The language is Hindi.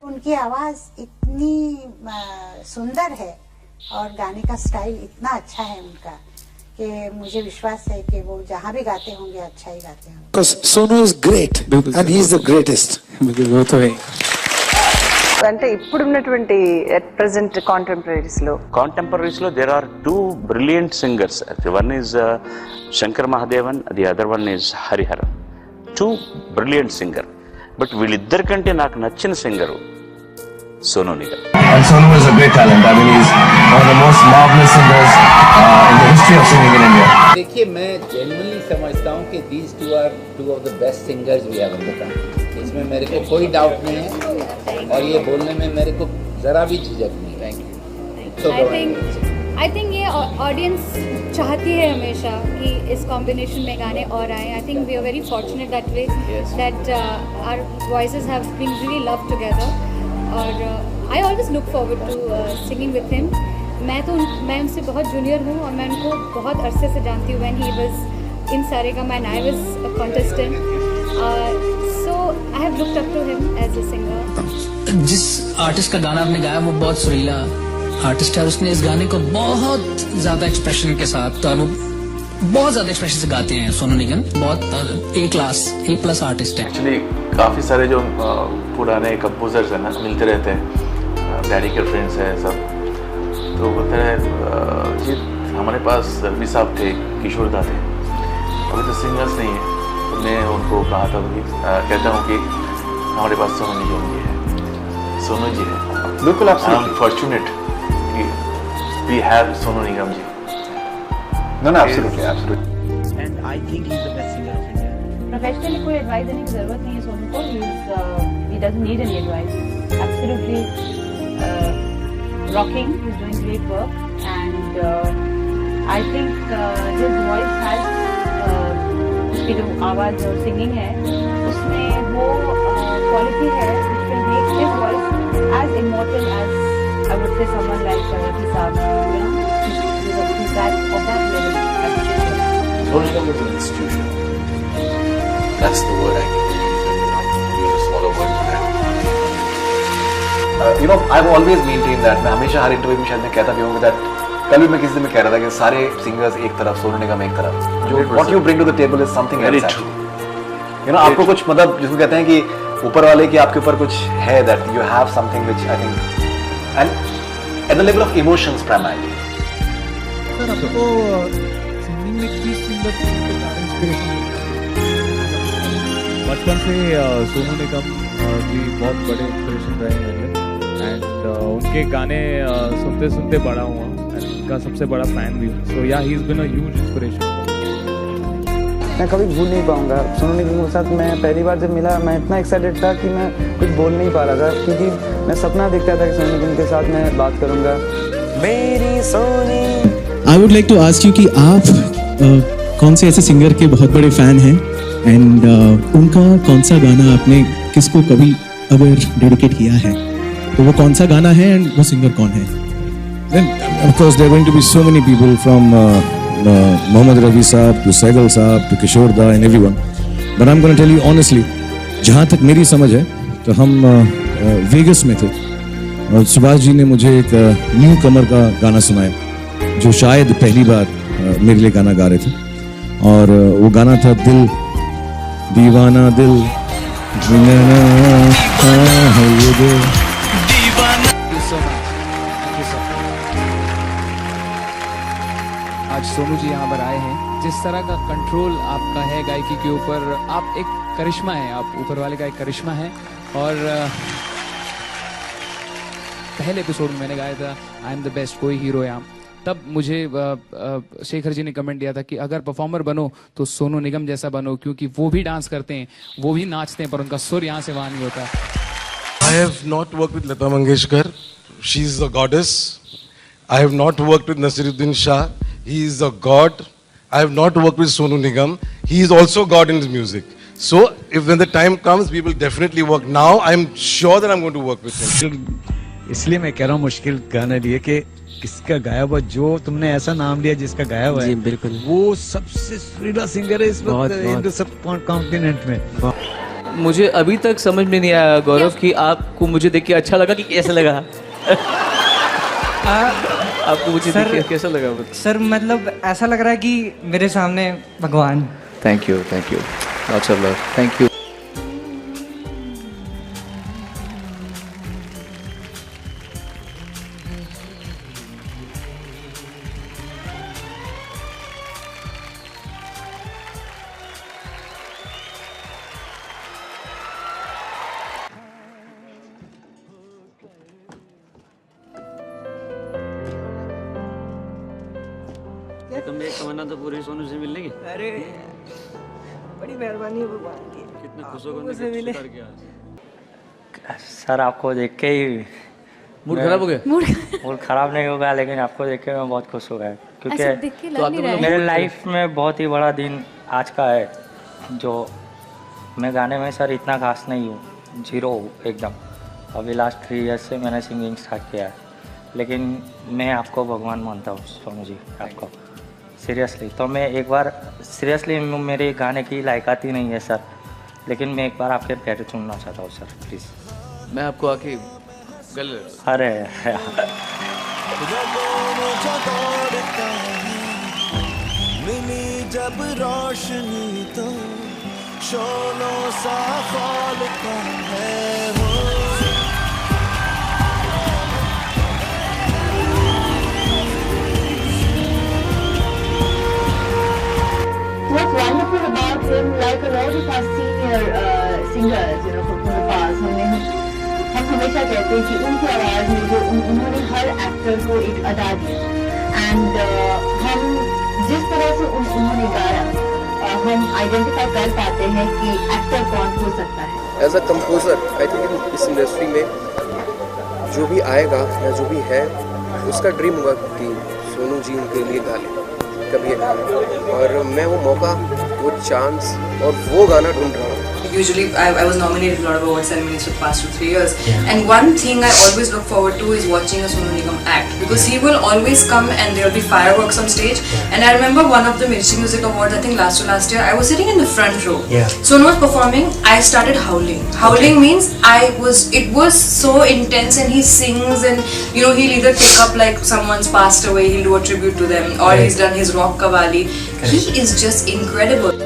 उनकी आवाज इतनी सुंदर है और गाने का स्टाइल इतना अच्छा है उनका कि मुझे विश्वास है कि वो जहाँ भी गाते होंगे अच्छा ही गाते होंगे। Because Sonu is great and he is the greatest. वो तो है। అంటే ఇప్పుడున్నటువంటి at present contemporaries లో there are two brilliant singers. One is Shankar Mahadevan, the other one is Hariharan. Two brilliant singer. But వీళ్ళిద్దరి కంటే నాకు నచ్చిన singer Sonu Nigam. And Sonu is a great talent. I mean, he's one of the most marvelous singers in the history of singing in India. देखिए, मैं genuinely समझता हूँ कि these two are two of the best singers we have in the country. इसमें मेरे को कोई डाउट नहीं है और ये बोलने में मेरे को जरा भी झिझक नहीं है। तो I think ये ऑडियंस चाहती है हमेशा कि इस कॉम्बिनेशन में गाने और आए. I think we are very fortunate that way that our voices have been really loved together. और I always look forward to singing with him. मैं उनसे बहुत जूनियर हूँ और मैं उनको बहुत अरसे से जानती हूँ. When he was in Saregama and I was a contestant, so I have looked up to him as a singer. जिस आर्टिस्ट का गाना आपने गाया वो बहुत सुरीला आर्टिस्ट है. उसने इस गाने को बहुत ज्यादा एक्सप्रेशन के साथ और वो बहुत ज्यादा एक्सप्रेशन से गाते हैं. सोनू निगम बहुत A+ आर्टिस्ट है. एक्चुअली काफ़ी सारे जो पुराने कंपोजर्स हैं ना मिलते रहते हैं, डैडी के फ्रेंड्स हैं सब, तो बोलते हैं जी हमारे पास रवि साहब थे, किशोर दा थे, अभी तो सिंगर्स नहीं है. तो मैं उनको कहा था कि कहता हूँ कि हमारे पास सोनू निगम जी है, सोनू जी है. बिल्कुल आप fortunate we have Sonu Nigam ji. No, absolutely. And I think he's the best singer of India. Professionally कोई एडवाइस देने की जरूरत नहीं है सोनू को. He doesn't need any advice. Absolutely rocking. He's doing great work and I think his voice has उसकी जो आवाज और सिंगिंग है उसमें वो क्वालिटी है which will make his voice as immortal as I would say someone like Ravi Saab, you know, he's that of that level. Sonu Nigam is an institution. That's the word I can use a smaller word for that. I've always maintained that. मैं हमेशा हर इंटरव्यू में शायद मैं कहता भी हूँ that कल भी मैं किसी दिन में कह रहा था कि सारे सिंगर्स एक तरफ, सोनू निगम एक तरफ. जो what you bring to the table is something else actually. आपको कुछ मतलब जिसको कहते हैं कि ऊपर वाले की आपके ऊपर कुछ है that you have something which I think and at the level of emotions primarily. Sir आपको सिंगिंग में किस सिंगर से इंस्पिरेशन? बचपन से सोनू निगम जी बहुत बड़े इंस्पिरेशन रहे मेरे एंड उनके गाने सुनते सुनते बड़ा हुआ एंड उनका सबसे बड़ा फैन भी हूँ. So yeah he is been a huge inspiration. मैं कभी भूल नहीं पाऊंगा सोनू निगम के साथ. मैं पहली बार जब मिला मैं इतना एक्साइटेड था कि मैं कुछ बोल नहीं पा रहा था क्योंकि मैं सपना देखता था कि सोनू निगम के साथ मैं बात करूंगा. मेरी Soni. I would like to ask you कि आप कौन से ऐसे सिंगर के बहुत बड़े फैन हैं एंड उनका कौन सा गाना आपने किसको कभी अगर डेडिकेट किया है तो वो कौन सा गाना है एंड वो सिंगर कौन है? Then of course there are going to be so many people from Mohammad Rafi Saab to Saigal Saab to Kishore Da and everyone. But I'm going to tell you honestly, जहाँ तक मेरी समझ है तो हम वेगस में थे और सुभाष जी ने मुझे एक न्यू कमर का गाना सुनाया जो शायद पहली बार मेरे लिए गाना गा रहे थे और वो गाना था दिल दीवाना दिल आज सोनू जी यहाँ पर आए हैं. जिस तरह का कंट्रोल आपका है गायकी के ऊपर, आप एक करिश्मा है, आप ऊपर वाले का एक करिश्मा है. और पहले एपिसोड में मैंने गाया था आई एम द बेस्ट, कोई हीरो यहाँ. तब मुझे शेखर जी ने कमेंट दिया था कि अगर परफॉर्मर बनो तो सोनू निगम जैसा बनो क्योंकि वो भी डांस करते हैं, वो भी नाचते हैं पर उनका सुर यहाँ से वहाँ नहीं होता. I have not worked with Lata Mangeshkar. She is a goddess. I have not worked with Nasiruddin Shah. He is a god. I have not worked with Sonu Nigam. He is also god in his music. So, if when the time comes, we will definitely work. Now, I am sure that I am going to work with him. इसलिए मैं कह रहा हूँ मुश्किल गाना लिए कि किसका गाया हुआ, जो तुमने ऐसा नाम लिया जिसका गाया हुआ है बिल्कुल वो सबसे सुरीला सिंगर है इस वक्त हिंदू सब कॉन्टिनेंट में. मुझे अभी तक समझ में नहीं आया गौरव कि आपको मुझे देख के अच्छा लगा कि कैसा लगा? आपको मुझे देख के कैसा लगा? सर मतलब ऐसा लग रहा है कि मेरे सामने भगवान। Thank you lots of love, thank you. तुमने तमन्ना तो पूरी सोनू से मिलने की। अरे बड़ी मेहरबानी है भगवान की। कितना खुश होगा उनसे मिले। सर आपको देख के ही मूड खराब हो गया? मूड खराब नहीं होगा, लेकिन आपको देख के मैं बहुत खुश हो गया क्योंकि तो मेरे लाइफ में बहुत ही बड़ा दिन आज का है। जो मैं गाने में सर इतना खास नहीं हूँ, जीरो हूँ एकदम। अभी लास्ट 3 ईयर्स से मैंने सिंगिंग स्टार्ट किया है, लेकिन मैं आपको भगवान मानता हूँ सोनू जी, आपको सीरियसली। तो मैं एक बार सीरियसली, मेरे गाने की लायकात ही नहीं है सर, लेकिन मैं एक बार आपके पैर चूमना चाहता हूँ सर, प्लीज़। मैं आपको आके गले अरे मिली जब रोशनी तो शोलों सा खौलता है वो। What's wonderful about him, like a lot of our senior singers, you know, from the past, हम हमेशा कहते हैं कि उनकी आवाज़ में जो उन्होंने हर एक्टर को एक अदा दी, एंड हम जिस तरह से उन्होंने गाया, हम आइडेंटिफाई कर पाते हैं कि एक्टर कौन हो सकता है। As a composer I think इस इंडस्ट्री में जो भी आएगा या जो भी है, उसका ड्रीम होगा कि सोनू जी उनके लिए गा लें कभी, और मैं वो मौका, वो चांस और वो गाना ढूंढ रहा हूँ। Usually I was nominated a lot of award ceremonies for the past 2-3 years, and one thing I always look forward to is watching a Sonu Nigam act, because he will always come and there will be fireworks on stage. And I remember one of the Mirchi Music Awards, I think last year, I was sitting in the front row. Sonu was performing, I started howling. Howling means it was so intense, and he sings, and you know, he'll either pick up like someone's passed away, he'll do a tribute to them, or he's done his rock kawali. He is just incredible.